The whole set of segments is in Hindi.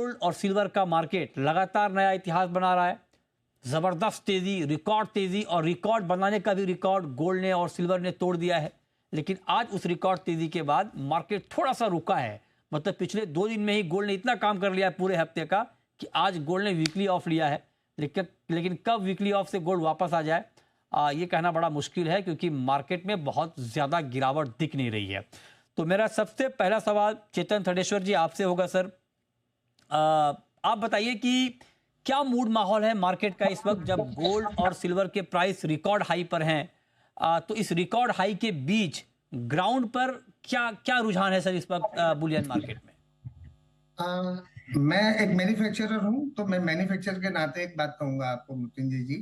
गोल्ड और सिल्वर का मार्केट लगातार नया इतिहास बना रहा है। जबरदस्त तेजी, रिकॉर्ड तेजी, और रिकॉर्ड बनाने का भी रिकॉर्ड गोल्ड ने और सिल्वर ने तोड़ दिया है। लेकिन आज उस रिकॉर्ड तेजी के बाद मार्केट थोड़ा सा रुका है। मतलब पिछले 2 दिन में ही गोल्ड ने इतना काम कर लिया है पूरे हफ्ते का कि आज गोल्ड ने वीकली ऑफ लिया है। लेकिन कब वीकली ऑफ से गोल्ड वापस आ जाए ये कहना बड़ा मुश्किल है, क्योंकि मार्केट में बहुत ज्यादा गिरावट दिख नहीं रही है। तो मेरा सबसे पहला सवाल चेतन थडेश्वर जी आपसे होगा। सर आप बताइए कि क्या मूड माहौल है मार्केट का इस वक्त, जब गोल्ड और सिल्वर के प्राइस रिकॉर्ड हाई पर हैं। तो इस रिकॉर्ड हाई के बीच ग्राउंड पर क्या क्या रुझान है सर इस वक्त बुलियन मार्केट में? मैं एक मैन्युफैक्चरर हूं, तो मैं मैन्युफैक्चरर के नाते एक बात कहूंगा आपको मृत्युंजय जी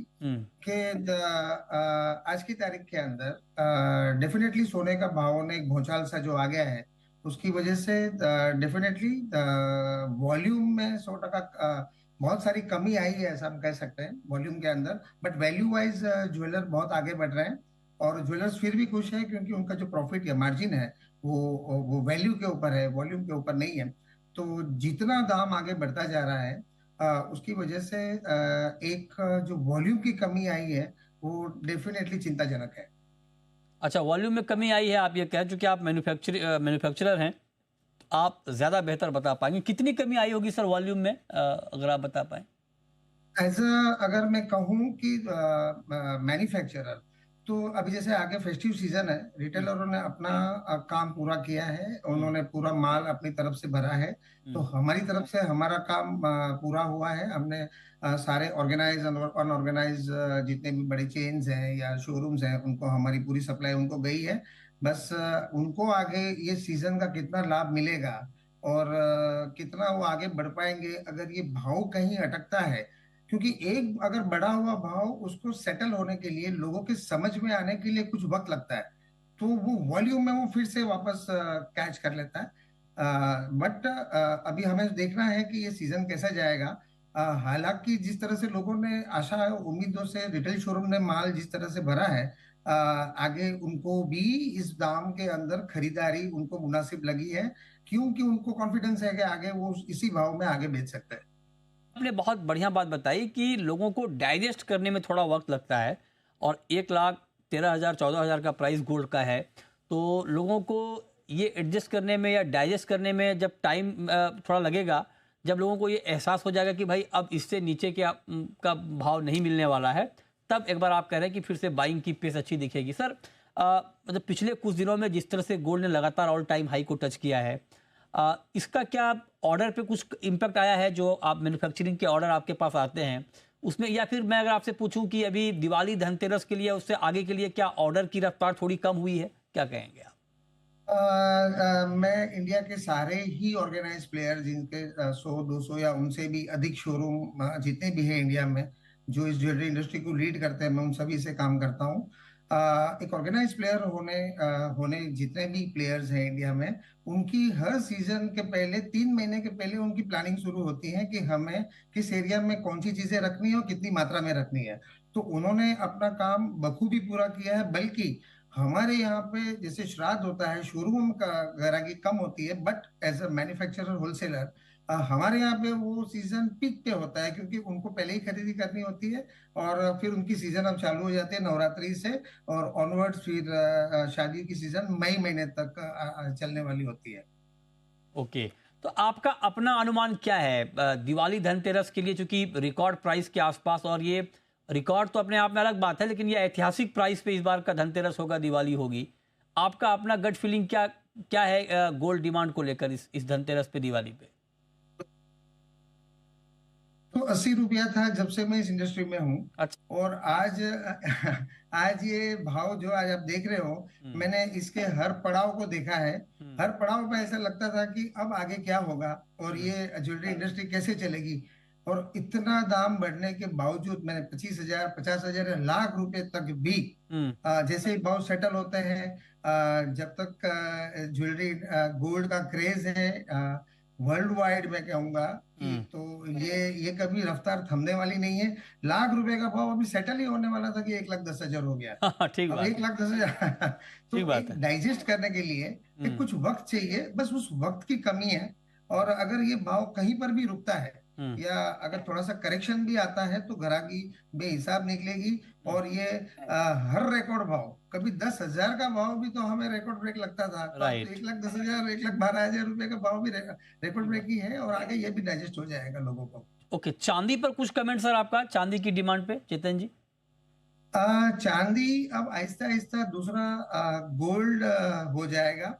कि आज की तारीख के अंदर डेफिनेटली सोने का भाव ने एक भौचाल सा जो आ गया है, उसकी वजह से डेफिनेटली वॉल्यूम में 100% बहुत सारी कमी आई है, ऐसा हम कह सकते हैं वॉल्यूम के अंदर। बट वैल्यू वाइज ज्वेलर बहुत आगे बढ़ रहे हैं, और ज्वेलर्स फिर भी खुश है क्योंकि उनका जो प्रॉफिट या मार्जिन है वो वैल्यू के ऊपर है, वॉल्यूम के ऊपर नहीं है। तो जितना दाम आगे बढ़ता जा रहा है उसकी वजह से एक जो वॉल्यूम की कमी आई है वो डेफिनेटली चिंताजनक है। अच्छा, वॉल्यूम में कमी आई है, आप ये कह चुके, आप मैन्युफैक्चरर हैं, तो आप ज्यादा बेहतर बता पाएंगे कितनी कमी आई होगी सर वॉल्यूम में, अगर आप बता पाए। अगर मैं कहूँ कि मैन्युफैक्चरर, तो अभी जैसे आगे फेस्टिव सीजन है, रिटेलरों ने अपना काम पूरा किया है, उन्होंने पूरा माल अपनी तरफ से भरा है। तो हमारी तरफ से हमारा काम पूरा हुआ है। हमने सारे ऑर्गेनाइज और अनऑर्गेनाइज जितने भी बड़े चेन्स हैं या शोरूम्स हैं, उनको हमारी पूरी सप्लाई उनको गई है। बस उनको आगे ये सीजन का कितना लाभ मिलेगा और कितना वो आगे बढ़ पाएंगे, अगर ये भाव कहीं अटकता है, क्योंकि एक अगर बढ़ा हुआ भाव उसको सेटल होने के लिए, लोगों के समझ में आने के लिए कुछ वक्त लगता है, तो वो वॉल्यूम में वो फिर से वापस कैच कर लेता है। बट अभी हमें देखना है कि ये सीजन कैसा जाएगा। हालांकि जिस तरह से लोगों ने आशा उम्मीदों से रिटेल शोरूम ने माल जिस तरह से भरा है, आगे उनको भी इस दाम के अंदर खरीदारी उनको मुनासिब लगी है, क्योंकि उनको कॉन्फिडेंस है कि आगे वो इसी भाव में आगे बेच सकते हैं। आपने बहुत बढ़िया बात बताई कि लोगों को डाइजेस्ट करने में थोड़ा वक्त लगता है, और 1,13,000 14,000 का प्राइस गोल्ड का है, तो लोगों को ये एडजस्ट करने में या डाइजेस्ट करने में जब टाइम थोड़ा लगेगा, जब लोगों को ये एहसास हो जाएगा कि भाई अब इससे नीचे का भाव नहीं मिलने वाला है, तब एक बार आप कह रहे हैं कि फिर से बाइंग की पेस अच्छी दिखेगी। सर मतलब पिछले कुछ दिनों में जिस तरह से गोल्ड ने लगातार ऑल टाइम हाई को टच किया है, इसका क्या ऑर्डर पे कुछ इम्पैक्ट आया है? जो आप मैन्युफैक्चरिंग के ऑर्डर आपके पास आते हैं उसमें, या फिर मैं अगर आपसे पूछूं कि अभी दिवाली धनतेरस के लिए उससे आगे के लिए क्या ऑर्डर की रफ्तार थोड़ी कम हुई है, क्या कहेंगे आप? मैं इंडिया के सारे ही ऑर्गेनाइज प्लेयर जिनके 100 200 या उनसे भी अधिक शोरूम जितने भी हैं इंडिया में, जो इस ज्वेलरी इंडस्ट्री को लीड करते हैं, मैं उन सभी से काम करता हूँ। एक ऑर्गेनाइज प्लेयर होने जितने भी प्लेयर्स हैं इंडिया में, उनकी हर सीजन के पहले 3 महीने के पहले उनकी प्लानिंग शुरू होती है कि हमें किस एरिया में कौन सी चीजें रखनी है और कितनी मात्रा में रखनी है। तो उन्होंने अपना काम बखूबी पूरा किया है। बल्कि हमारे यहाँ पे जैसे श्राद्ध होता है, शोरूम का ग्राहकी कम होती है, but as a manufacturer wholesaler हमारे यहाँ पे वो सीजन पीक पे होता है, क्योंकि उनको पहले ही खरीदी करनी होती है, और फिर उनकी सीजन अब चालू हो जाती है नवरात्रि से, और ऑनवर्ड्स फिर शादी की सीजन मई महीने तक चलने वाली होती है। ओके, तो आपका अपना अनुमान क्या है दिवाली धनतेरस के लिए, चूंकि रिकॉर्ड प्राइस के आसपास, और ये रिकॉर्ड तो अपने आप में अलग बात है, लेकिन ये ऐतिहासिक प्राइस पे इस बार का धनतेरस होगा, दिवाली होगी। आपका अपना गट फीलिंग क्या क्या है गोल्ड डिमांड को लेकर इस धनतेरस पे, दिवाली पे? तो 80 रुपया था जब से मैं इस इंडस्ट्री में हूँ, अच्छा। और आज आज ये भाव जो आज आप देख रहे हो, मैंने इसके हर पड़ाव को देखा है। हर पड़ाव पे ऐसा लगता था कि अब आगे क्या होगा और ये ज्वेलरी इंडस्ट्री कैसे चलेगी। और इतना दाम बढ़ने के बावजूद मैंने 25,000 50,000 लाख रुपए तक भी जैसे ही भाव सेटल होते हैं, जब तक ज्वेलरी गोल्ड का क्रेज है वर्ल्ड वाइड, मैं कहूंगा कि तो ये कभी रफ्तार थमने वाली नहीं है। लाख रुपए का भाव अभी सेटल ही होने वाला था कि 1,10,000 हो गया। हाँ, ठीक अब बात है। 1,10,000 ठीक तो बात एक है। डाइजेस्ट करने के लिए कुछ वक्त चाहिए, बस उस वक्त की कमी है। और अगर ये भाव कहीं पर भी रुकता है हम्म। या अगर थोड़ा सा करेक्शन भी आता है तो ग्राहकी बेहिसाब निकलेगी। और ये हर रिकॉर्ड भाव, कभी 10,000 का भाव भी तो हमें रिकॉर्ड ब्रेक लगता था, तो अब तो राइट। 1,10,000 1,12,000 रुपए का भाव भी रिकॉर्ड ब्रेक ही है, और आगे ये भी डाइजेस्ट हो जाएगा लोगों को। ओके, चांदी पर कुछ कमेंट सर आपका, चांदी की डिमांड पे चेतन जी? चांदी अब आहिस्ता आहिस्ता दूसरा गोल्ड हो जाएगा।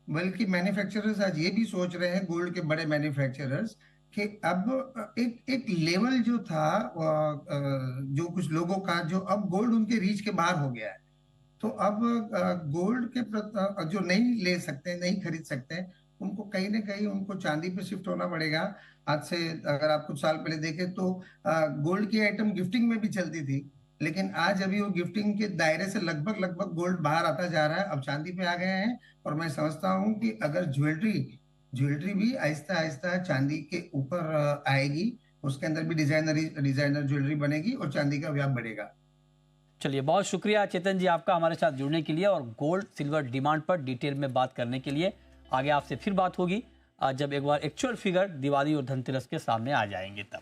बल्कि मैन्युफैक्चरर्स आज ये भी सोच रहे हैं, गोल्ड के बड़े मैन्युफैक्चरर्स, कि अब एक एक लेवल जो था जो कुछ लोगों का, जो अब गोल्ड उनके रीच के बाहर हो गया है, तो अब गोल्ड के जो नहीं ले सकते, नहीं खरीद सकते, उनको कहीं ना कहीं उनको चांदी पे शिफ्ट होना पड़ेगा। आज से अगर आप कुछ साल पहले देखें तो गोल्ड की आइटम गिफ्टिंग में भी चलती थी, लेकिन आज अभी वो गिफ्टिंग के दायरे से लगभग लगभग गोल्ड बाहर आता जा रहा है, अब चांदी पे आ गए हैं। और मैं समझता हूँ कि अगर ज्वेलरी ज्वेलरी भी आहिस्ता आहिस्ता चांदी के ऊपर आएगी, उसके अंदर भी डिजाइनर ज्वेलरी बनेगी और चांदी का व्याप बढ़ेगा। चलिए, बहुत शुक्रिया चेतन जी आपका हमारे साथ जुड़ने के लिए और गोल्ड सिल्वर डिमांड पर डिटेल में बात करने के लिए। आगे आपसे फिर बात होगी जब एक बार एक्चुअल फिगर दिवाली और धनतेरस के सामने आ जाएंगे तब।